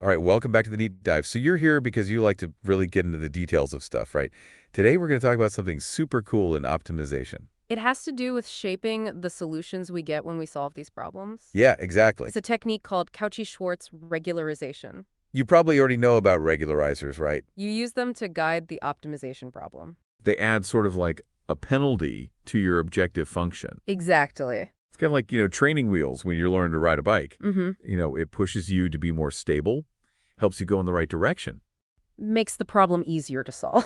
All right, welcome back to the Deep Dive. So you're here because you like to really get into the details of stuff, right? Today we're going to talk about something super cool in optimization. It has to do with shaping the solutions we get when we solve these problems. Yeah, exactly. It's a technique called Cauchy-Schwarz regularization. You probably already know about regularizers, right? You use them to guide the optimization problem. They add sort of like a penalty to your objective function. Exactly. It's kind of like, training wheels when you're learning to ride a bike. Mm-hmm. It pushes you to be more stable, helps you go in the right direction. Makes the problem easier to solve.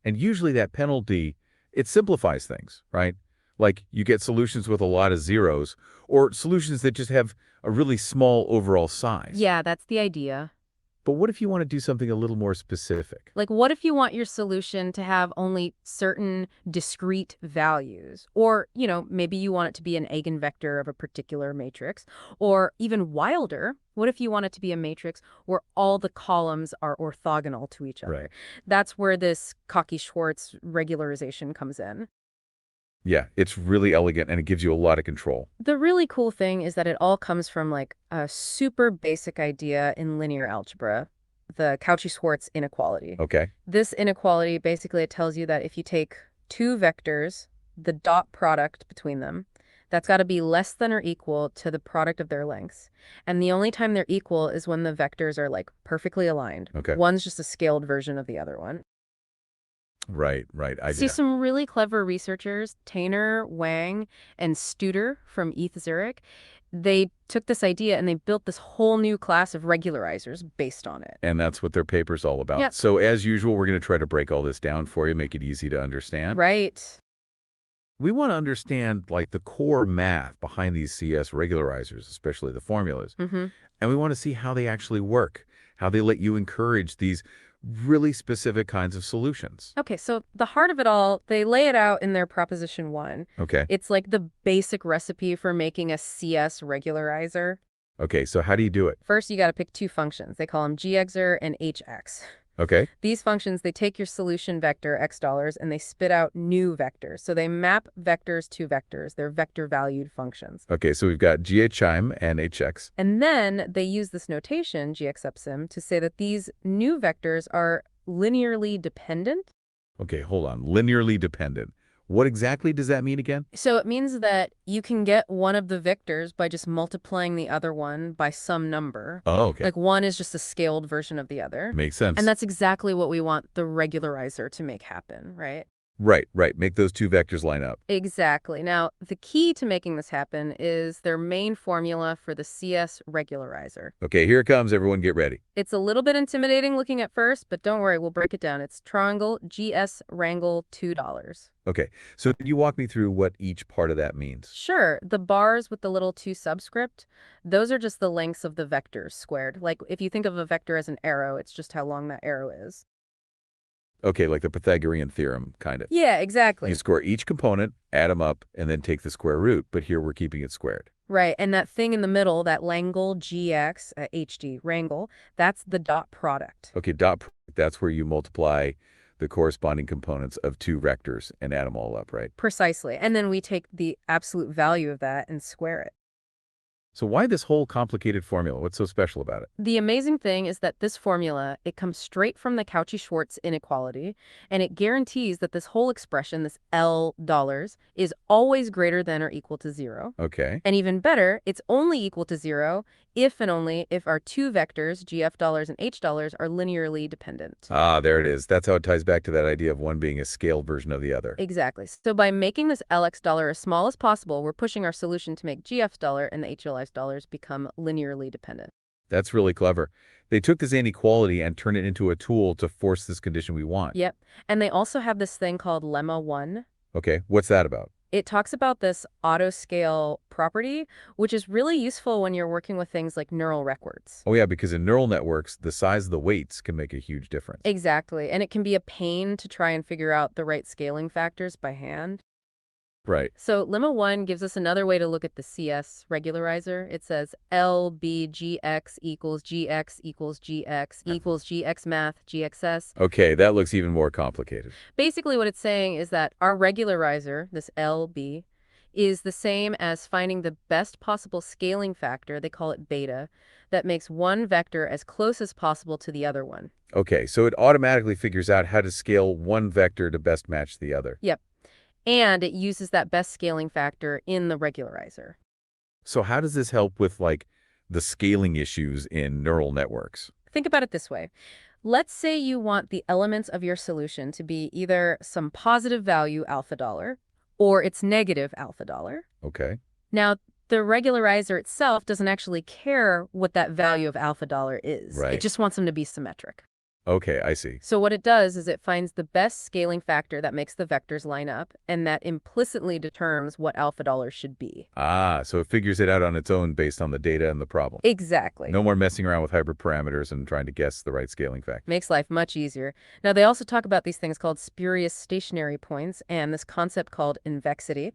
And usually that penalty, it simplifies things, right? Like you get solutions with a lot of zeros or solutions that just have a really small overall size. Yeah, that's the idea. But what if you want to do something a little more specific? Like, what if you want your solution to have only certain discrete values? Or, maybe you want it to be an eigenvector of a particular matrix. Or even wilder, what if you want it to be a matrix where all the columns are orthogonal to each other? Right. That's where this Cauchy-Schwarz regularization comes in. Yeah, it's really elegant and it gives you a lot of control. The really cool thing is that it all comes from like a super basic idea in linear algebra, the Cauchy-Schwarz inequality. Okay. This inequality, basically, it tells you that if you take two vectors, the dot product between them, that's got to be less than or equal to the product of their lengths. And the only time they're equal is when the vectors are like perfectly aligned. Okay. One's just a scaled version of the other one. Right. See, some really clever researchers, Tainer, Wang, and Studer from ETH Zurich, they took this idea and they built this whole new class of regularizers based on it. And that's what their paper's all about. Yep. So as usual, we're going to try to break all this down for you, make it easy to understand. Right. We want to understand like the core math behind these CS regularizers, especially the formulas. Mm-hmm. And we want to see how they actually work, how they let you encourage these really specific kinds of solutions. Okay, so the heart of it all, they lay it out in their Proposition 1. Okay. It's like the basic recipe for making a CS regularizer. Okay, so how do you do it? First, you got to pick two functions. They call them gxer and hx. Okay. These functions, they take your solution vector, x dollars, and they spit out new vectors. So they map vectors to vectors. They're vector-valued functions. Okay, so we've got GHIM and HX. And then they use this notation, gxepsim, to say that these new vectors are linearly dependent. Okay, hold on. Linearly dependent. What exactly does that mean again? So it means that you can get one of the vectors by just multiplying the other one by some number. Oh, okay. Like one is just a scaled version of the other. Makes sense. And that's exactly what we want the regularizer to make happen, right? Right. Make those two vectors line up. Exactly. Now, the key to making this happen is their main formula for the CS regularizer. Okay, here it comes. Everyone get ready. It's a little bit intimidating looking at first, but don't worry, we'll break it down. It's triangle GS wrangle $2. Okay, so can you walk me through what each part of that means? Sure. The bars with the little 2 subscript, those are just the lengths of the vectors squared. Like if you think of a vector as an arrow, it's just how long that arrow is. Okay, like the Pythagorean theorem, kind of. Yeah, exactly. You score each component, add them up, and then take the square root, but here we're keeping it squared. Right, and that thing in the middle, that Langle GX, HD, wrangle, that's the dot product. Okay, dot product, that's where you multiply the corresponding components of two vectors and add them all up, right? Precisely. And then we take the absolute value of that and square it. So why this whole complicated formula? What's so special about it? The amazing thing is that this formula, it comes straight from the Cauchy-Schwarz inequality, and it guarantees that this whole expression, this L dollars, is always greater than or equal to 0. Okay. And even better, it's only equal to 0 if and only if our two vectors, GF dollars and H dollars, are linearly dependent. Ah, there it is. That's how it ties back to that idea of one being a scaled version of the other. Exactly. So by making this LX dollar as small as possible, we're pushing our solution to make GF dollar and the HLX dollars become linearly dependent. That's really clever. They took this inequality and turned it into a tool to force this condition we want. Yep. And they also have this thing called lemma 1. Okay, what's that about? It talks about this auto-scale property, which is really useful when you're working with things like neural records. Oh yeah, because in neural networks, the size of the weights can make a huge difference. Exactly. And it can be a pain to try and figure out the right scaling factors by hand. Right. So lemma 1 gives us another way to look at the CS regularizer. It says LBGX equals GX equals GX equals GX math GXS. Okay, that looks even more complicated. Basically what it's saying is that our regularizer, this LB, is the same as finding the best possible scaling factor, they call it beta, that makes one vector as close as possible to the other one. Okay, so it automatically figures out how to scale one vector to best match the other. Yep. And it uses that best scaling factor in the regularizer. So how does this help with, like, the scaling issues in neural networks? Think about it this way. Let's say you want the elements of your solution to be either some positive value alpha dollar or its negative alpha dollar. Okay. Now, the regularizer itself doesn't actually care what that value of alpha dollar is. It Right. just wants them to be symmetric. Okay, I see. So what it does is it finds the best scaling factor that makes the vectors line up, and that implicitly determines what alpha dollar should be. Ah, so it figures it out on its own based on the data and the problem. Exactly. No more messing around with hyperparameters and trying to guess the right scaling factor. Makes life much easier. Now, they also talk about these things called spurious stationary points and this concept called convexity.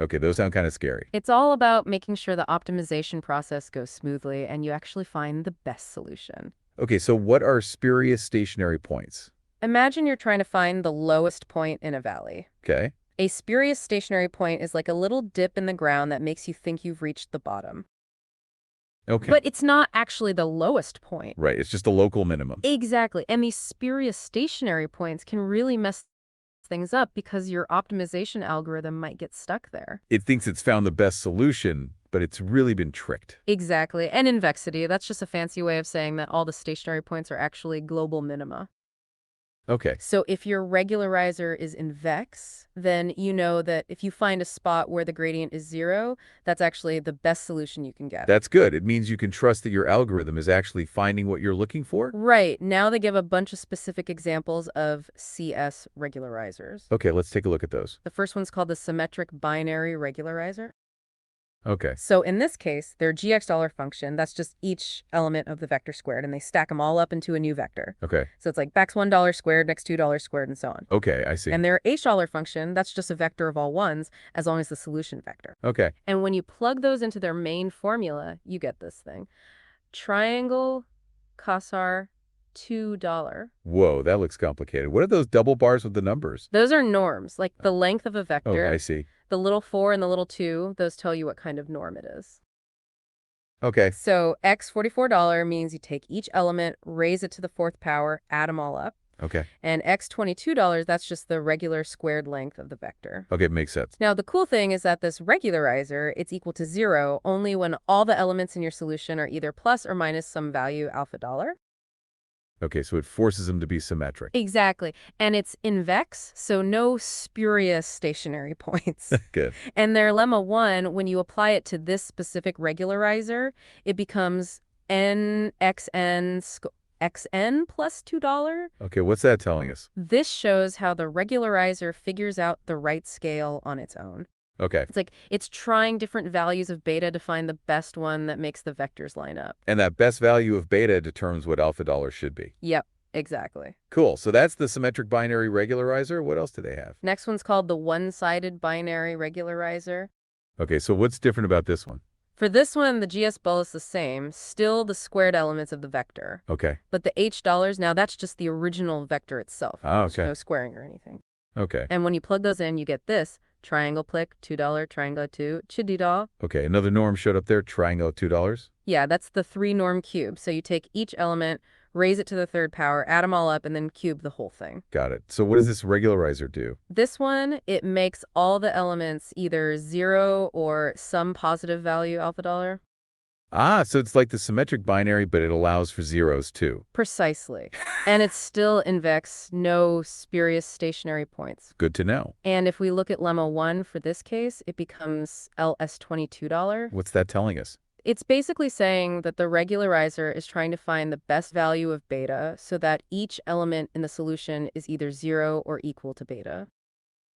Okay, those sound kind of scary. It's all about making sure the optimization process goes smoothly and you actually find the best solution. Okay, so what are spurious stationary points? Imagine you're trying to find the lowest point in a valley. Okay. A spurious stationary point is like a little dip in the ground that makes you think you've reached the bottom. Okay. But it's not actually the lowest point. Right, it's just a local minimum. Exactly. And these spurious stationary points can really mess things up because your optimization algorithm might get stuck there. It thinks it's found the best solution, but it's really been tricked. Exactly. And convexity, that's just a fancy way of saying that all the stationary points are actually global minima. Okay. So if your regularizer is convex, then you know that if you find a spot where the gradient is 0, that's actually the best solution you can get. That's good. It means you can trust that your algorithm is actually finding what you're looking for? Right. Now they give a bunch of specific examples of CS regularizers. Okay, let's take a look at those. The first one's called the symmetric binary regularizer. Okay. So in this case, their gx dollar function, that's just each element of the vector squared, and they stack them all up into a new vector. Okay. So it's like back's $1 squared, next $2 squared, and so on. Okay, I see. And their h dollar function, that's just a vector of all ones, as long as the solution vector. Okay. And when you plug those into their main formula, you get this thing. Triangle Cassar $2. Whoa, that looks complicated. What are those double bars with the numbers? Those are norms, like the length of a Oh, vector. I see. The little 4 and the little 2, those tell you what kind of norm it is. Okay. So x $44 means you take each element, raise it to the 4th power, add them all up. Okay. And x $22, that's just the regular squared length of the vector. Okay, makes sense. Now, the cool thing is that this regularizer, it's equal to 0 only when all the elements in your solution are either plus or minus some value alpha dollar. Okay, so it forces them to be symmetric. Exactly. And it's convex, so no spurious stationary points. Good. And their lemma 1, when you apply it to this specific regularizer, it becomes xn plus $2. Okay, what's that telling us? This shows how the regularizer figures out the right scale on its own. Okay. It's like it's trying different values of beta to find the best one that makes the vectors line up. And that best value of beta determines what alpha dollar should be. Yep, exactly. Cool. So that's the symmetric binary regularizer. What else do they have? Next one's called the one-sided binary regularizer. Okay, so what's different about this one? For this one, the GS ball is the same, still the squared elements of the vector. Okay. But the h dollars, now that's just the original vector itself. Oh, There's okay. no squaring or anything. Okay. And when you plug those in, you get this. Triangle plick, $2, triangle 2, chidida. Okay, another norm showed up there, triangle $2. Yeah, that's the 3 norm cube. So you take each element, raise it to the 3rd power, add them all up, and then cube the whole thing. Got it. So what does this regularizer do? This one, it makes all the elements either 0 or some positive value alpha dollar. Ah, so it's like the symmetric binary, but it allows for zeros too. Precisely. And it's still convex, no spurious stationary points. Good to know. And if we look at lemma 1 for this case, it becomes LS $22. What's that telling us? It's basically saying that the regularizer is trying to find the best value of beta so that each element in the solution is either 0 or equal to beta.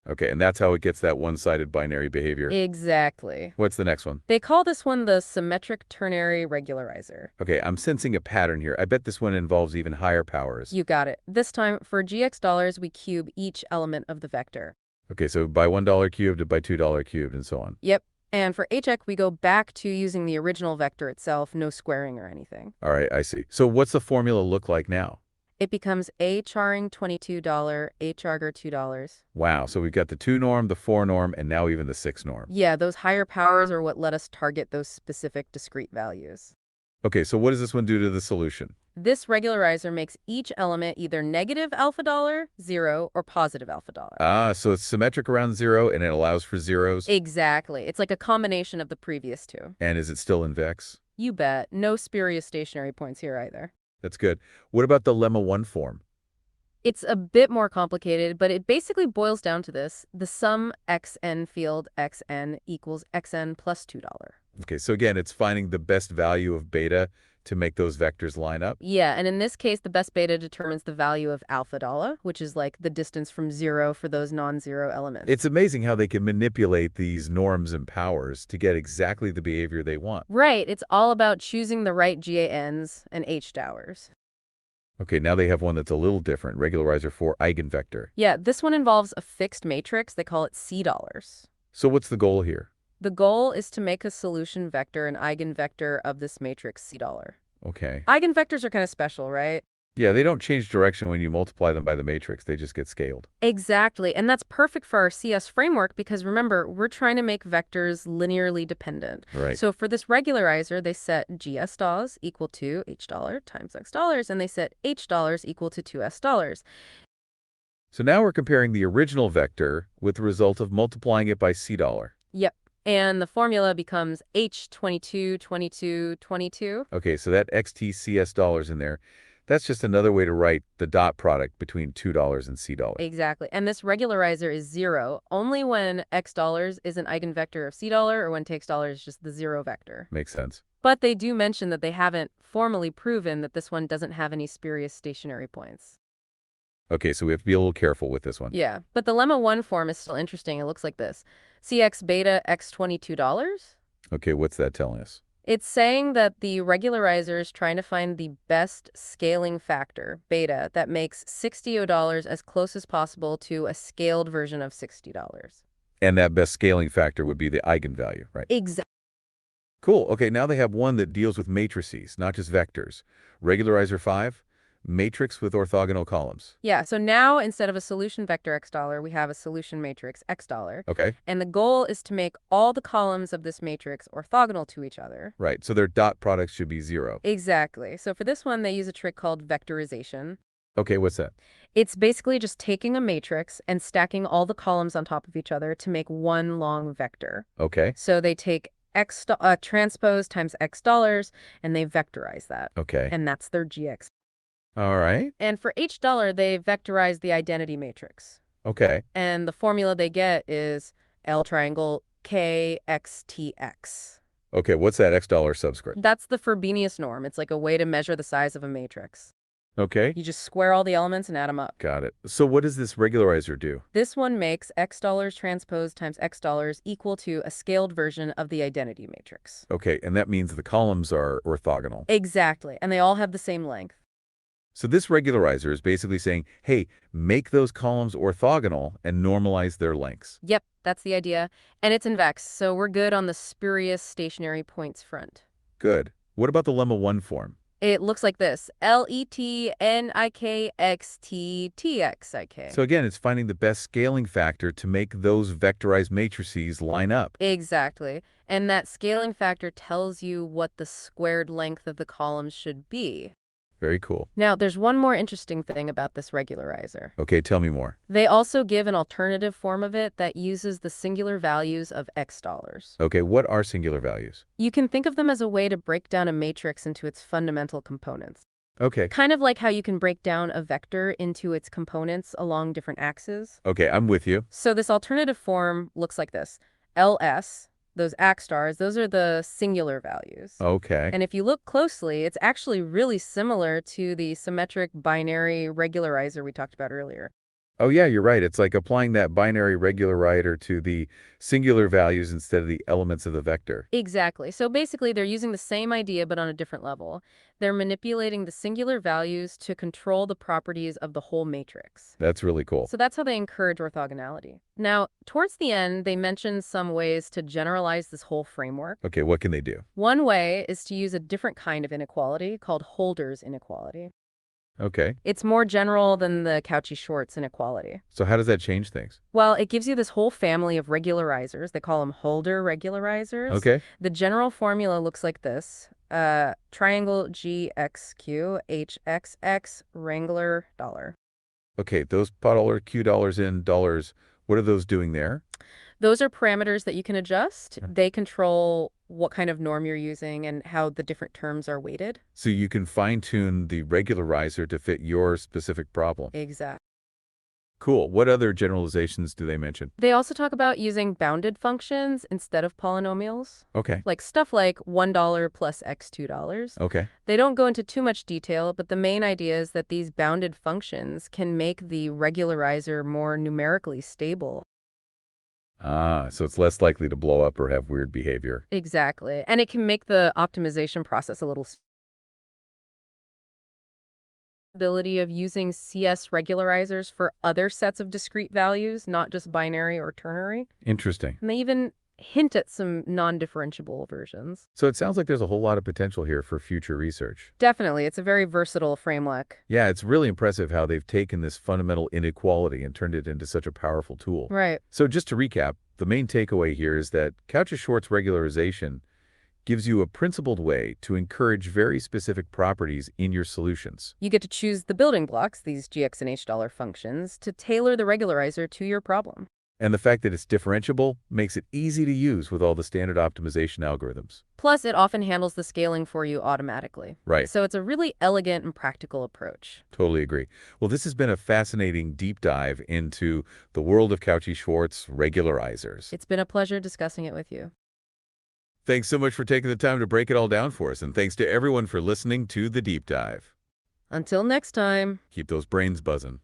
Okay, and that's how it gets that one-sided binary behavior. Exactly. What's the next one? They call this one the symmetric ternary regularizer. Okay, I'm sensing a pattern here. I bet this one involves even higher powers. You got it. This time, for GX dollars, we cube each element of the vector. Okay, so by $1 cubed, by $2 cubed, and so on. Yep. And for HX, we go back to using the original vector itself, no squaring or anything. All right, I see. So what's the formula look like now? It becomes A charing $22, A charger $2. Wow, so we've got the 2 norm, the 4 norm, and now even the 6 norm. Yeah, those higher powers are what let us target those specific discrete values. Okay, so what does this one do to the solution? This regularizer makes each element either negative alpha dollar, 0, or positive alpha dollar. Ah, so it's symmetric around 0, and it allows for zeros. Exactly. It's like a combination of the previous two. And is it still in vex? You bet. No spurious stationary points here either. That's good. What about the lemma 1 form? It's a bit more complicated, but it basically boils down to this. The sum xn field xn equals xn plus $2. Okay, so again, it's finding the best value of beta to make those vectors line up. Yeah, and in this case, the best beta determines the value of alpha dollar, which is like the distance from 0 for those non-zero elements. It's amazing how they can manipulate these norms and powers to get exactly the behavior they want. Right, it's all about choosing the right GANs and H-dowers. Okay, now they have one that's a little different, regularizer for eigenvector. Yeah, this one involves a fixed matrix. They call it C dollars. So what's the goal here? The goal is to make a solution vector an eigenvector of this matrix C dollar. Okay. Eigenvectors are kind of special, right? Yeah, they don't change direction when you multiply them by the matrix. They just get scaled. Exactly, and that's perfect for our CS framework because remember, we're trying to make vectors linearly dependent. Right. So for this regularizer, they set GS dollars equal to H dollar times X dollars, and they set H dollars equal to 2S dollars. So now we're comparing the original vector with the result of multiplying it by C dollar. Yep. And the formula becomes H22, 22, 22. Okay, so that XTCS dollars in there, that's just another way to write the dot product between $2 and C dollar. Exactly. And this regularizer is 0 only when X dollars is an eigenvector of C dollar or when X dollar is just the 0 vector. Makes sense. But they do mention that they haven't formally proven that this one doesn't have any spurious stationary points. Okay, so we have to be a little careful with this one. Yeah, but the lemma 1 form is still interesting. It looks like this. CX beta X $22. Okay, what's that telling us? It's saying that the regularizer is trying to find the best scaling factor, beta, that makes $60 as close as possible to a scaled version of $60. And that best scaling factor would be the eigenvalue, right? Exactly. Cool. Okay, now they have one that deals with matrices, not just vectors. Regularizer 5, matrix with orthogonal columns. Yeah, so now instead of a solution vector X dollar, we have a solution matrix X dollar. Okay. And the goal is to make all the columns of this matrix orthogonal to each other. Right, so their dot product should be 0. Exactly. So for this one, they use a trick called vectorization. Okay, what's that? It's basically just taking a matrix and stacking all the columns on top of each other to make one long vector. Okay. So they take transpose times X dollars, and they vectorize that. Okay. And that's their GX. All right. And for H dollar, they vectorize the identity matrix. Okay. And the formula they get is L triangle KXTX. Okay, what's that X dollar subscript? That's the Frobenius norm. It's like a way to measure the size of a matrix. Okay. You just square all the elements and add them up. Got it. So what does this regularizer do? This one makes X dollars transpose times X dollars equal to a scaled version of the identity matrix. Okay, and that means the columns are orthogonal. Exactly. And they all have the same length. So this regularizer is basically saying, hey, make those columns orthogonal and normalize their lengths. Yep, that's the idea. And it's in vex, so we're good on the spurious stationary points front. Good. What about the lemma 1 form? It looks like this. LETNIKXTTXIK. So again, it's finding the best scaling factor to make those vectorized matrices line up. Exactly. And that scaling factor tells you what the squared length of the columns should be. Very cool. Now, there's one more interesting thing about this regularizer. Okay, tell me more. They also give an alternative form of it that uses the singular values of X dollars. Okay, what are singular values? You can think of them as a way to break down a matrix into its fundamental components. Okay. Kind of like how you can break down a vector into its components along different axes. Okay, I'm with you. So this alternative form looks like this. LS, those AX stars, those are the singular values. Okay. And if you look closely, it's actually really similar to the symmetric binary regularizer we talked about earlier. Oh yeah, you're right. It's like applying that binary regularizer to the singular values instead of the elements of the vector. Exactly. So basically, they're using the same idea, but on a different level. They're manipulating the singular values to control the properties of the whole matrix. That's really cool. So that's how they encourage orthogonality. Now, towards the end, they mention some ways to generalize this whole framework. Okay, what can they do? One way is to use a different kind of inequality called Holder's inequality. Okay. It's more general than the Cauchy-Schwarz inequality. So how does that change things? Well, it gives you this whole family of regularizers. They call them Holder regularizers. Okay. The general formula looks like this. Triangle GXQ HXX Wrangler dollar. Okay, those $, $Q in dollars, what are those doing there? Those are parameters that you can adjust. Yeah. They control what kind of norm you're using and how the different terms are weighted. So you can fine-tune the regularizer to fit your specific problem. Exactly. Cool. What other generalizations do they mention? They also talk about using bounded functions instead of polynomials, Okay. like stuff like $1 plus x $2. Okay. They don't go into too much detail, but the main idea is that these bounded functions can make the regularizer more numerically stable. Ah, so it's less likely to blow up or have weird behavior. Exactly. And it can make the optimization process a little ability of using CS regularizers for other sets of discrete values, not just binary or ternary. Interesting. And they even hint at some non-differentiable versions. So it sounds like there's a whole lot of potential here for future research. Definitely, it's a very versatile framework. Yeah, it's really impressive how they've taken this fundamental inequality and turned it into such a powerful tool. Right. So just to recap, the main takeaway here is that Cauchy-Schwarz regularization gives you a principled way to encourage very specific properties in your solutions. You get to choose the building blocks, these GX and H dollar functions, to tailor the regularizer to your problem. And the fact that it's differentiable makes it easy to use with all the standard optimization algorithms. Plus, it often handles the scaling for you automatically. Right. So it's a really elegant and practical approach. Totally agree. Well, this has been a fascinating deep dive into the world of Cauchy-Schwarz regularizers. It's been a pleasure discussing it with you. Thanks so much for taking the time to break it all down for us, and thanks to everyone for listening to the deep dive. Until next time. Keep those brains buzzing.